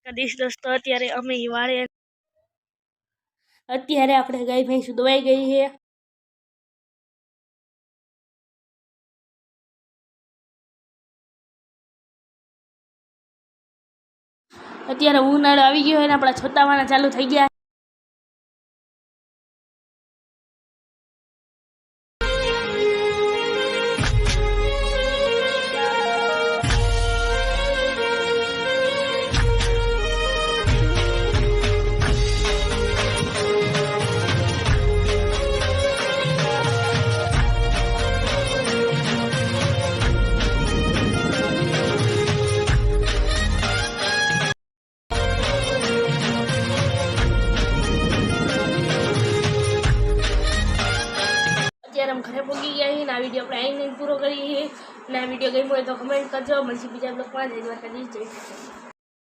દ્વારકાધીશ દોસ્તો અત્યારે અમે વાળે અત્યારે આપણે ગાય ભેંસ દોવાઈ ગઈ છે। અત્યારે ઉનાળો આવી ગયો અને આપણા છોતાવાના ચાલુ થઈ ગયા। અત્યારે हम घरे पहुंची गया है। आ वीडियो આપણે અહીં પૂરો કરીએ। અને આ વિડીયો ગમ્યો હોય તો કમેન્ટ કરજો। મળશે બીજા બ્લોગમાં। જય દ્વારકાધીશ, જય શ્રી કૃષ્ણ।